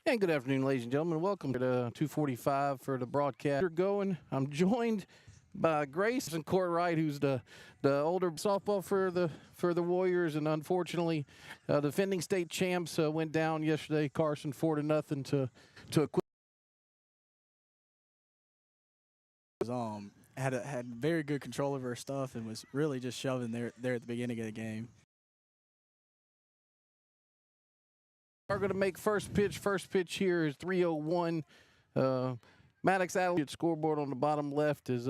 And good afternoon, ladies and gentlemen. Welcome to 245 for the broadcast. We're going. I'm joined by Grace and Courtwright, who's the older softball for the Warriors, and unfortunately, the defending state champs went down yesterday. Carson 4-0 to a quick. Had very good control over her stuff and was really just shoving there at the beginning of the game. Are going to make first pitch. First pitch here is 3:01. Maddox Adelaide scoreboard on the bottom left is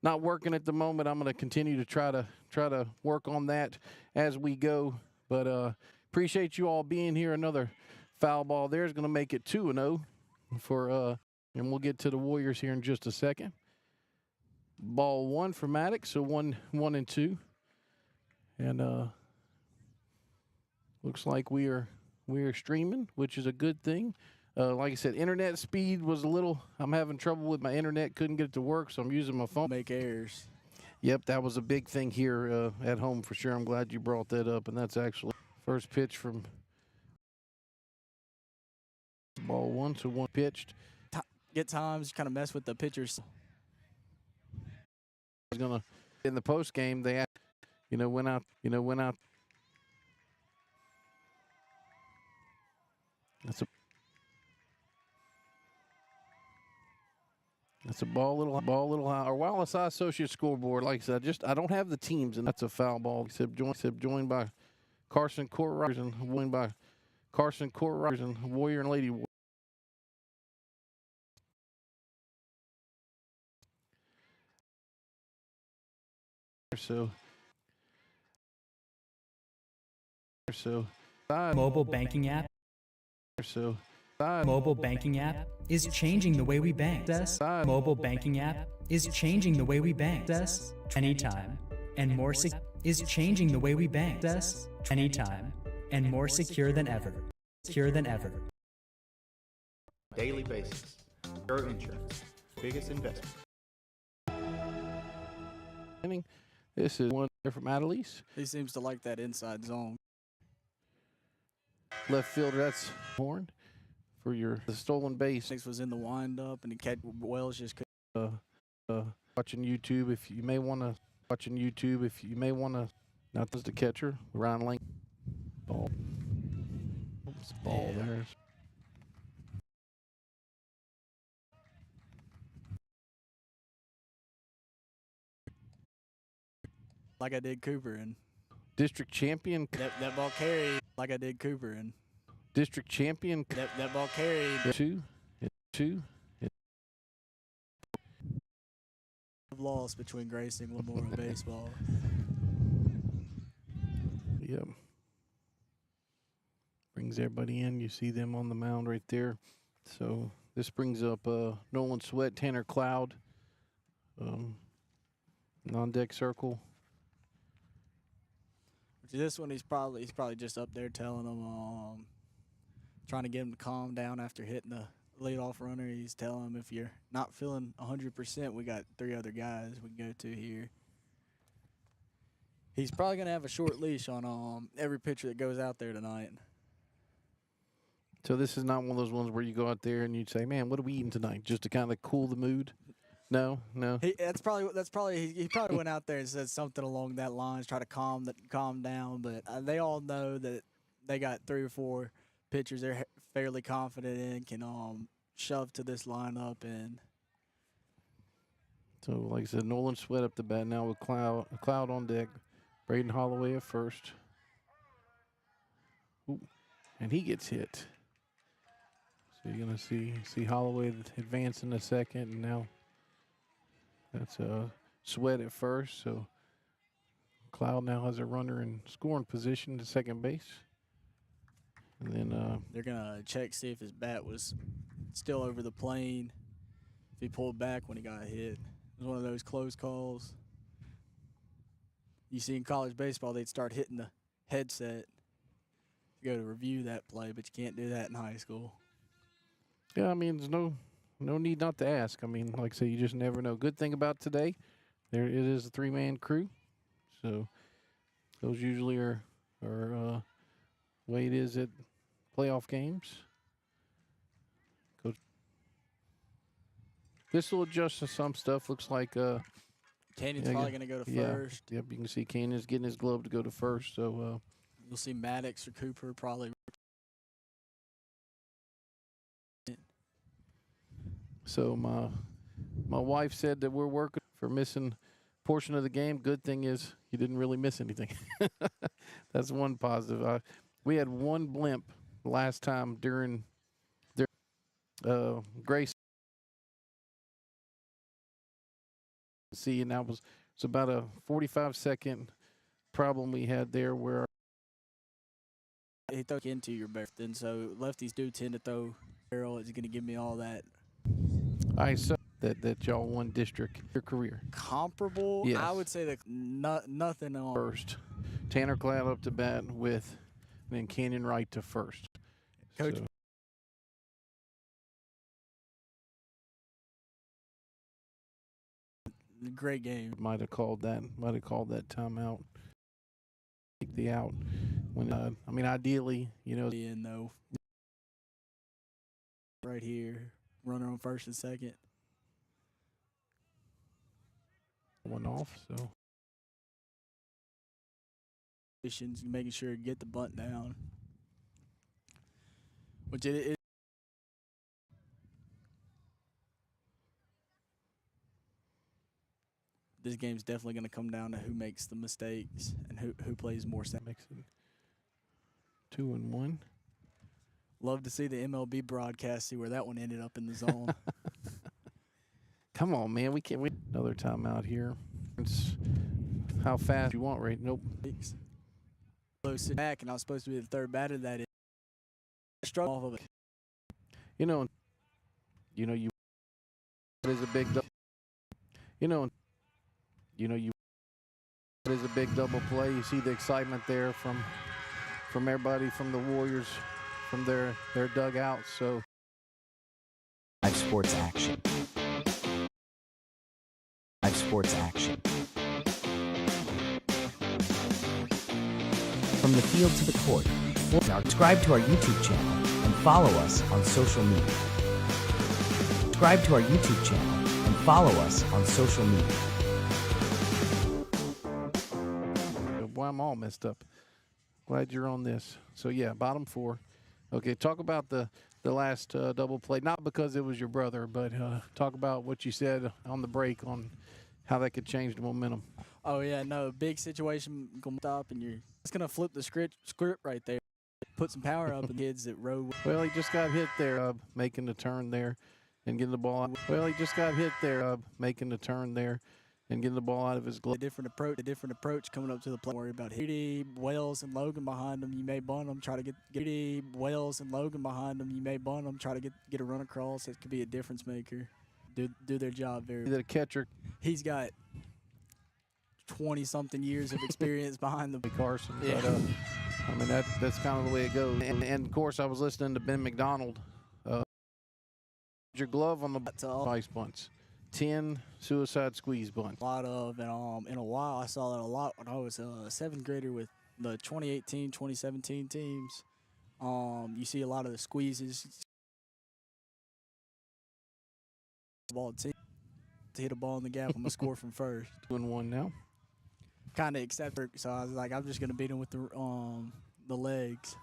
not working at the moment. I'm going to continue to try to work on that as we go. But appreciate you all being here. Another foul ball there is going to make it 2-0 for and we'll get to the Warriors here in just a second. Ball one for Maddox, so 1-2, and looks like we are streaming, which is a good thing. Like I said, internet speed was a little. I'm having trouble with my internet. Couldn't get it to work, so I'm using my phone. Make errors. Yep, that was a big thing here at home for sure. I'm glad you brought that up, and that's actually first pitch from ball one, so one pitched. Get times kind of mess with the pitchers. Was gonna in the post game. They, went out. That's a ball little high. Our Wireless Eye Associate scoreboard, like I said, I don't have the teams, and that's a foul ball. Except joined by Carson Courtwright and joined by Carson Courtwright and Warrior and Lady. So mobile banking app. Mobile banking app is changing the way we bank. Mobile banking app is changing the way we bank. Anytime and more is changing the way we bank. Anytime and more secure than ever. Daily basis. Your insurance. Biggest investment. This is one from Adelise. He seems to like that inside zone. Left fielder, that's Horn for the stolen base. This was in the windup, and Wells just couldn't. Watching YouTube, if you may want to. Not just the catcher, Ryan Lane. Ball. Yeah. There. Like I did Cooper, and District champion. That ball carried like I did Cooper, and District champion. That ball carried. Two. Loss between Grace and Glenmora baseball. Yep. Brings everybody in. You see them on the mound right there. So this brings up Nolan Sweat, Tanner Cloud, non-deck circle. This one, he's probably just up there telling them, trying to get him to calm down after hitting the leadoff runner. He's telling him, if you're not feeling 100%, we got 3 other guys we can go to here. He's probably going to have a short leash on every pitcher that goes out there tonight. So this is not one of those ones where you go out there and you'd say, "Man, what are we eating tonight?" Just to kind of cool the mood. No. He probably went out there and said something along that lines, try to calm down. But they all know that they got 3 or 4 pitchers they're fairly confident in, can shove to this lineup. And so, like I said, Nolan Sweat up the bat now with Cloud on deck. Braden Holloway at first. Ooh, and he gets hit. So you're gonna see Holloway advance in the second, and now. That's Sweat at first, so Cloud now has a runner in scoring position to second base. And then they're going to check, see if his bat was still over the plane, if he pulled back when he got hit. It was one of those close calls. You see in college baseball, they'd start hitting the headset to go to review that play, but you can't do that in high school. Yeah, I mean, there's no need not to ask. I mean, like I say, you just never know. Good thing about today, it is a 3-man crew. So those usually are way it is at playoff games. This will adjust to some stuff. Looks like Canyon's yeah, probably going to go to yeah, first. Yep, you can see Canyon's getting his glove to go to first. So You'll see Maddox or Cooper probably. so my wife said that we're working for missing portion of the game. Good thing is you didn't really miss anything. That's one positive. We had one blimp last time during Grace. See, and that was it's about a 45-second problem we had there where He throw into your barrel, and so lefties do tend to throw barrel. It's going to give me all that. I saw that y'all won district your career. Comparable, Yes. I would say that nothing on First, Tanner Cloud up to bat with, and then Canyon Wright to first. Coach. So, great game. might have called that timeout. Take the out. When I mean, ideally, In though, right here, runner on first and second. one off. So Making sure to get the bunt down. Which it this game's definitely going to come down to who makes the mistakes and who plays more. makes it 2-1. Love to see the MLB broadcast, see where that one ended up in the zone. Come on, man. We can't win another timeout here. It's how fast you want, right? Nope. Close back, and I was supposed to be the third batter. That is struggle off of it. You it is a big double. It is a big double play. You see the excitement there from everybody, from the Warriors, from their dugouts. So Live sports action. Live sports action. From the field to the court. Subscribe to our YouTube channel and follow us on social media. Subscribe to our YouTube channel and follow us on social media. boy, I'm all messed up. Glad you're on this. So yeah, bottom four. Okay, talk about the last double play. Not because it was your brother, but talk about what you said on the break on how that could change the momentum. Oh yeah, no, big situation going to stop, and you're just gonna flip the script right there. Put some power up in the kids that rode. Well, he just got hit there, making the turn there and getting the ball out. Well, he just got hit there, making the turn there and getting the ball out of his glove. A different approach coming up to the plate. Worry about Hitty, Wells, and Logan behind them. You may bunt them, try to get Hitty, Wells, and Logan behind them. You may bunt them, try to get a run across. It could be a difference maker. Do their job very well. The catcher. He's got 20-something years of experience behind the Carson. Yeah. But, I mean, that's kind of the way it goes. And of course, I was listening to Ben McDonald. Your glove on the vice bunts. 10 suicide squeeze bunts. A lot of, and in a while, I saw that a lot when I was a seventh grader with the 2018, 2017 teams. You see a lot of the squeezes. Ball team to hit a ball in the gap. I'm gonna score from first. 2-1 now. Kind of accept it, so I was like, I'm just gonna beat him with the legs.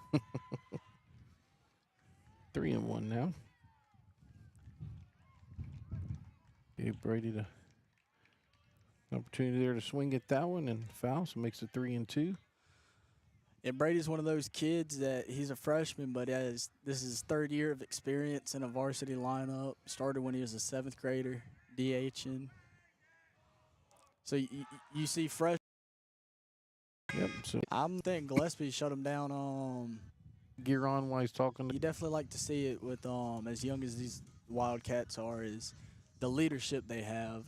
3-1 now. Gave Brady the opportunity there to swing at that one and foul, so makes it 3-2. Yeah, Brady's one of those kids that he's a freshman, but this is his third year of experience in a varsity lineup. Started when he was a seventh grader, DHing. So you see fresh. Yep. So I'm thinking Gillespie shut him down. gear on while he's talking. You definitely like to see it with as young as these Wildcats are, is the leadership they have.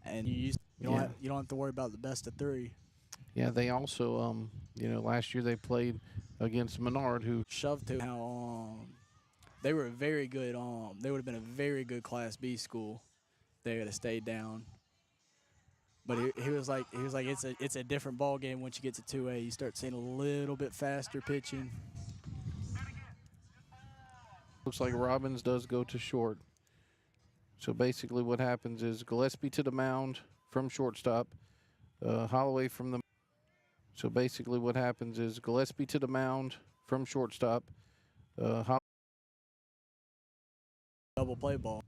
And you don't have to worry about the best of three. Yeah, they also, last year they played against Menard, who Shoved to how they were very good. They would have been a very good Class B school. They would have stayed down. But he was like it's a different ball game once you get to 2A. You start seeing a little bit faster pitching. looks like Robbins does go to short. So basically what happens is Gillespie to the mound from shortstop, Holloway from the. So basically what happens is Gillespie to the mound from shortstop, Double play ball.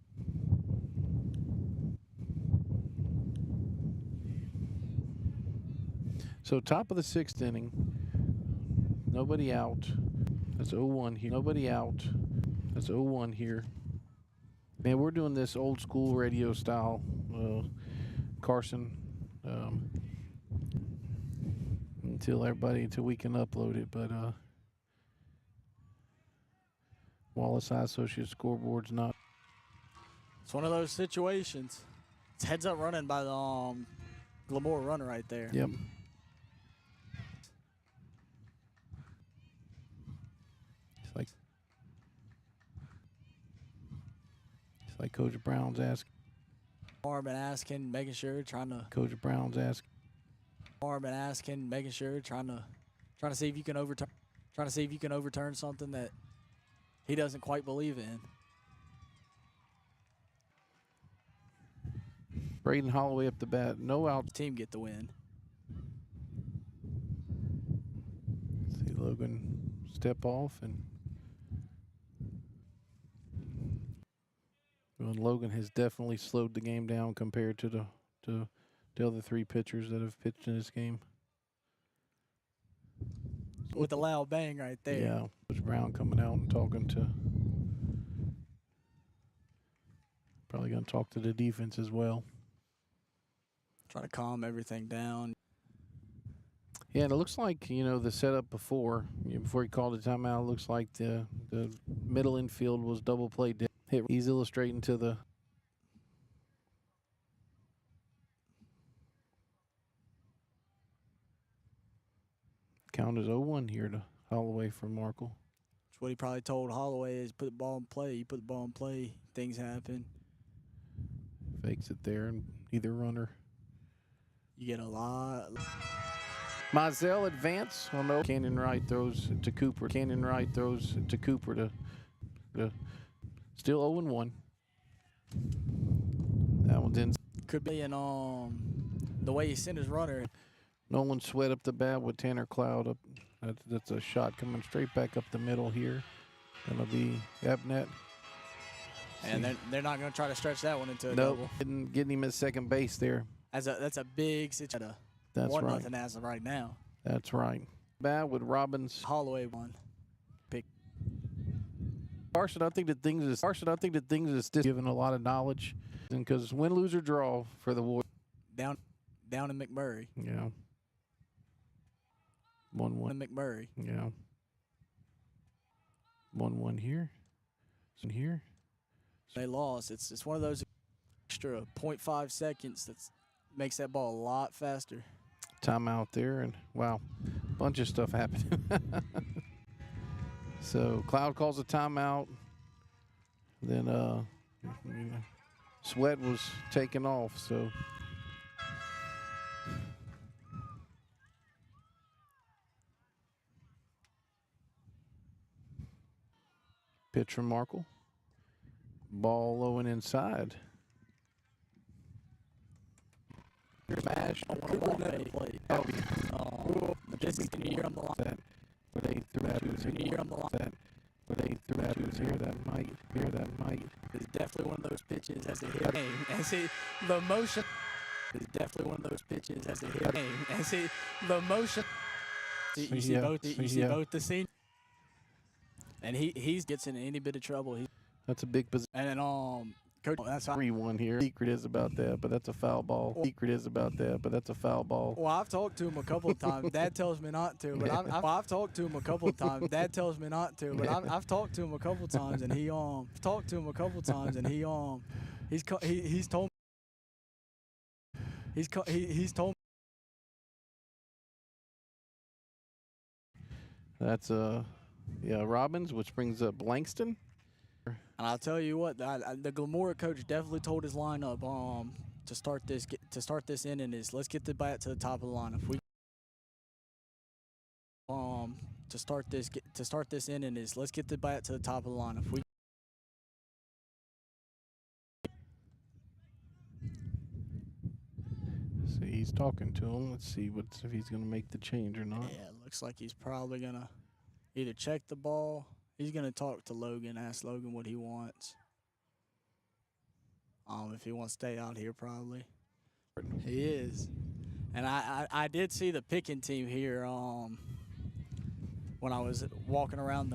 So top of the 6th inning, nobody out. That's 0-1 here. Nobody out. That's 0-1 here. Man, we're doing this old school radio style, Carson, until we can upload it. But Wallace Eye Associates scoreboard's not. It's one of those situations. It's heads up running by the Glenmora runner right there. Yep. It's like Coach Brown's asking. Arm and asking, making sure, trying to. Coach Brown's asking. Arm and asking, making sure, trying to see if you can overturn. Trying to see if you can overturn something that he doesn't quite believe in. Braden Holloway up the bat, no out. Team get the win. See Logan step off and Logan has definitely slowed the game down compared to the other 3 pitchers that have pitched in this game. With a loud bang right there. Yeah, Coach Brown coming out and talking to. Probably going to talk to the defense as well. Try to calm everything down. Yeah, and it looks like, the setup before he called the timeout, it looks like the middle infield was double play. He's illustrating to the. Count is 0-1 here to Holloway from Markle. That's what he probably told Holloway is put the ball in play. You put the ball in play, things happen. Fakes it there, and either runner. You get a lot. Mizell advance. Oh no. Canyon Wright throws to Cooper. Canyon Wright throws to Cooper to still 0-1. That one's in. Could be in the way he sent his runner. Nolan Sweat up the bat with Tanner Cloud up. That's a shot coming straight back up the middle here. Gonna be Abnett. And they're not going to try to stretch that one into a nope. double. Getting him at second base there. That's a big situation. That's 1-0 right. as of right now. That's right. Bat with Robbins. Holloway won. Carson, I think the things is still giving a lot of knowledge, because win, lose, or draw for the Warriors. Down in McMurray. Yeah. 1-1. In McMurray. Yeah. 1-1 here. And here. They lost. It's one of those extra 0.5 seconds that makes that ball a lot faster. Timeout there, and wow, a bunch of stuff happened. So Cloud calls a timeout. Then Sweat was taken off. So pitch from Markle. Ball low and inside. Smash on one play. This is the year on the line. Where they threw out Year on the line. Where they threw out here that might. It's definitely one of those pitches as a hit game. And see the motion. It's definitely one of those pitches as a hit game. And see the motion. You see both the scene. And he gets in any bit of trouble. That's a big position. And then Coach, that's 3-1 here. Secret is about that, but that's a foul ball. Secret is about that, but that's a foul ball. Well, I've talked to him a couple of times. Dad tells me not to, but I've talked to him a couple of times. Dad tells me not to, but I've talked to him a couple of times, and he's told me. That's Robbins, which brings up Langston. And I'll tell you what, the Glenmora coach definitely told his lineup to start this inning is let's get the bat to the top of the line. If we to start this inning is let's get the bat to the top of the line. If we he's talking to him. Let's see if he's going to make the change or not. Yeah, it looks like he's probably going to either check the ball. He's going to talk to Logan, ask Logan what he wants. If he wants to stay out here, probably. He is. And I did see the picking team here when I was walking around